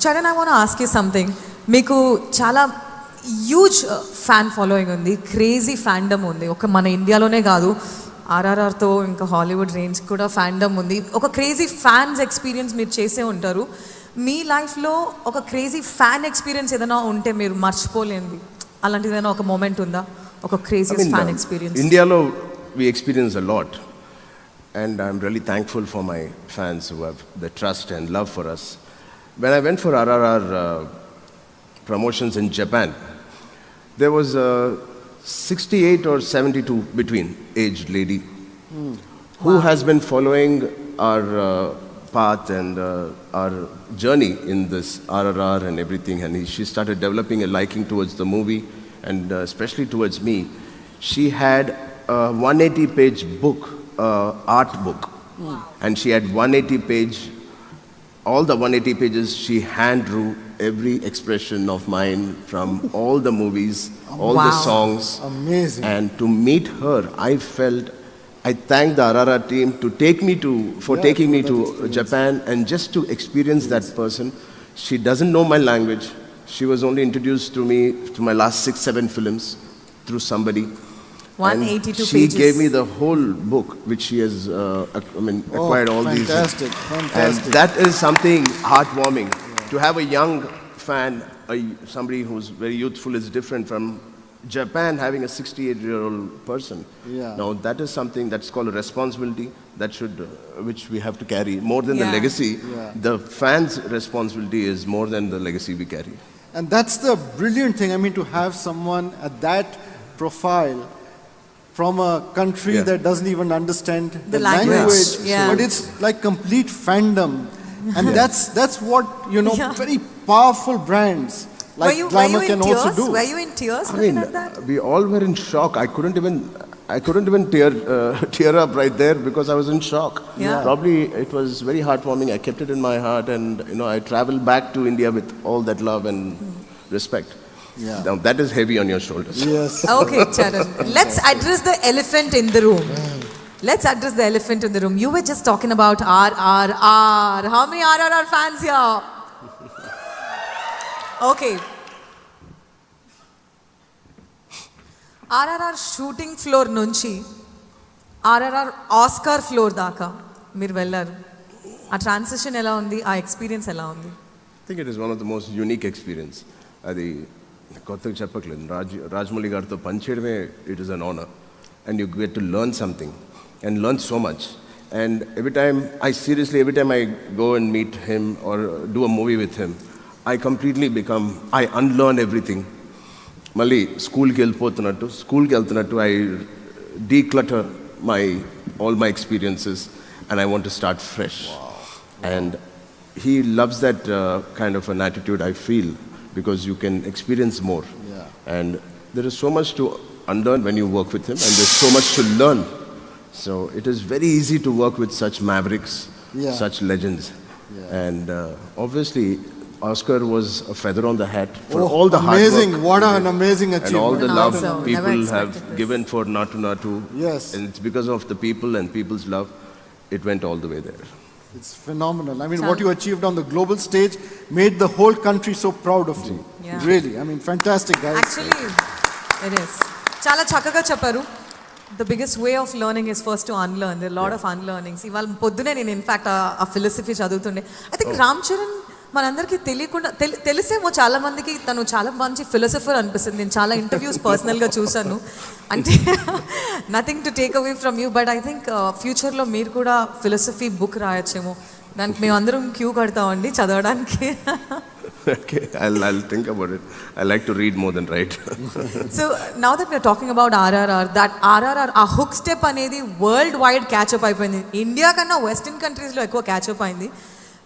Charan, I want to ask you something. Meeku chala huge fan following undi, crazy fandom undi. Oka mana India lone kaadu, RRR తో ఇంకా Hollywood range కూడా fandom ఉంది. ఒక crazy fans experience మీరు చేసే ఉంటారు. మీ లైఫ్లో ఒక క్రేజీ ఫ్యాన్ ఎక్స్పీరియన్స్ ఏదైనా ఉంటే మీరు మర్చిపోలేంది అలాంటిది ఏదైనా ఒక మూమెంట్ ఉందా? ఒక క్రేజీ ఫ్యాన్ ఎక్స్పీరియన్స్. ఇండియాలో we experience a lot and I'm really thankful for my fans who have the trust and love for us. When I went for RRR promotions in Japan, there was a 68 or 72 between aged lady who has been following our path and our journey in this RRR and everything, and she started developing a liking towards the movie and especially towards me. She had a 180-page book, art book, and she had 180-page, all the 180 pages she hand drew every expression of mine from all the movies, all the songs. Amazing. And to meet her, I felt, I thank the RRR team to take me to, for taking me to Japan and just to experience that person. She doesn't know my language. She was only introduced to me to my last 6-7 films through somebody. 182 she pages. gave me the whole book, which she has acquired all these. Fantastic. And that is something heartwarming. To have a young fan, somebody who's very youthful, is different from Japan having a 68-year-old person. Yeah. Now that is something that's called a responsibility that should, which we have to carry more than the legacy. The fans' responsibility is more than the legacy we carry. And that's the brilliant thing. I mean, to have someone at that profile from a country that doesn't even understand The language. Yeah. but it's like complete fandom. And that's what, very powerful brands like Glamour can also do. Were you in tears I looking mean, at that? we all were in shock. I couldn't even tear up right there because I was in shock. Yeah. Probably it was very heartwarming. I kept it in my heart, and I traveled back to India with all that love and respect. Yeah. Now that is heavy on your shoulders. Yes. Okay, Charan. Let's address the elephant in the room. Let's address the elephant in the room. You were just talking about RRR. How many RRR fans here? Okay. RRR shooting floor nunchi RRR Oscar floor daaka meer vellaru. ఆ transition ఎలా ఉంది? ఆ experience ఎలా ఉంది? I think it is one of the most unique experience. అది కొత్తగా చెప్పట్లేదు. రాజమౌళి గారితో పనిచేయడమే it is an honor, and you get to learn something and learn so much. And every time I go and meet him or do a movie with him, I unlearn everything. మళ్ళీ స్కూల్కి వెళ్తున్నట్టు I declutter all my experiences and I want to start fresh. And he loves that kind of an attitude, I feel, because you can experience more. And there is so much to unlearn when you work with him, and there's so much to learn. So it is very easy to work with such mavericks, such legends. And obviously Oscar was a feather on the hat for all the hard work. What an amazing achievement. And all the love Also, people never have expected this. given for Natu Natu. Yes. And it's because of the people and people's love, it went all the way there. It's phenomenal. I mean, what you achieved on the global stage made the whole country so proud of you. Yeah. Really. I mean, fantastic, guys. Actually, it is. చాలా చక్కగా చెప్పారు. The biggest way of learning is first to unlearn. There are a lot of unlearnings. ఇవాళ పొద్దునే నేను in fact ఆ philosophy చదువుతుండే. I think Ram Charan మనందరికీ తెలియకుండా తెలిసేమో చాలా మందికి తను చాలా మంచి ఫిలాసఫర్ అనిపిస్తుంది. నేను చాలా ఇంటర్వ్యూస్ పర్సనల్గా చూశాను. అంటే nothing to take away from you, but I think ఫ్యూచర్లో మీరు కూడా ఫిలాసఫీ బుక్ రాయొచ్చేమో. దానికి మేము అందరం క్యూ కడతామండి చదవడానికి. Okay, I'll think about it. I like to read more than write. So now that we're talking about RRR, that RRR ఆ hook step అనేది world wide catch up అయిపోయింది. ఇండియా కన్నా వెస్టర్న్ కంట్రీస్లో ఎక్కువ క్యాచప్ అయింది.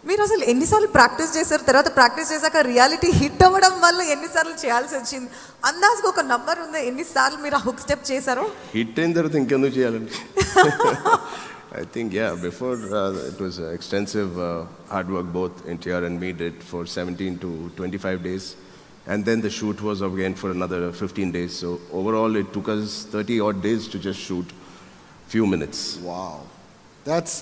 మీరు అసలు ఎన్నిసార్లు ప్రాక్టీస్ చేశారు? తర్వాత ప్రాక్టీస్ చేశాక రియాలిటీ హిట్ అవ్వడం వల్ల ఎన్నిసార్లు చేయాల్సి వచ్చింది? అందాజుగా ఒక నంబర్ ఉందా ఎన్నిసార్లు మీరు ఆ హుక్ స్టెప్ చేశారో? హిట్ అయిన తర్వాత ఇంకెందుకు చేయాలండి? I think, before it was extensive hard work, both NTR and me did for 17 to 25 days. And then the shoot was again for another 15 days. So overall, it took us 30 odd days to just shoot few minutes. Wow. That's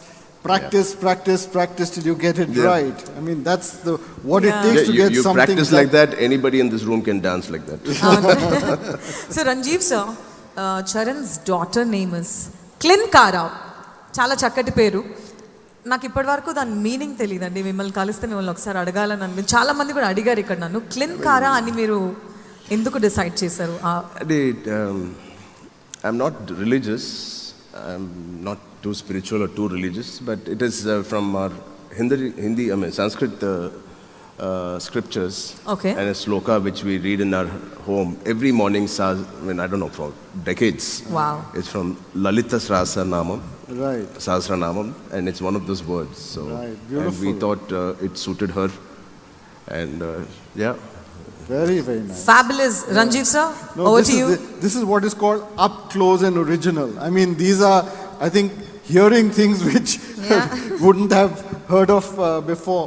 practice till you get it Yeah. right. I mean, that's what it Yeah. takes Yeah, to you, get you something. practice like that, anybody in this room can dance like that. So Ranjeev sir Charan's daughter name is Klinkaara. చాలా చక్కటి పేరు. నాకు ఇప్పటివరకు దాని meaning తెలియదండి. మిమ్మల్ని కలిస్తే మిమ్మల్ని ఒకసారి అడగాలని అనిపించింది. చాలా మంది కూడా అడిగారు ఇక్కడ నన్ను. క్లిన్కారా అని మీరు ఎందుకు డిసైడ్ చేశారు? I'm not religious. I'm not too spiritual or too religious, but it is from our Sanskrit scriptures. Okay. And a sloka which we read in our home every morning. I don't know, for decades. Wow. It's from Lalita Sahasranamam. Right. Sahasranamam, and it's one of those words. So, Right, and beautiful. we thought it suited her, and yeah. Very, very nice. Fabulous. Ranjeev sir, No, over this to is you. this is what is called up close and original. I mean, these are, I think, hearing things which Yeah. wouldn't have heard of before.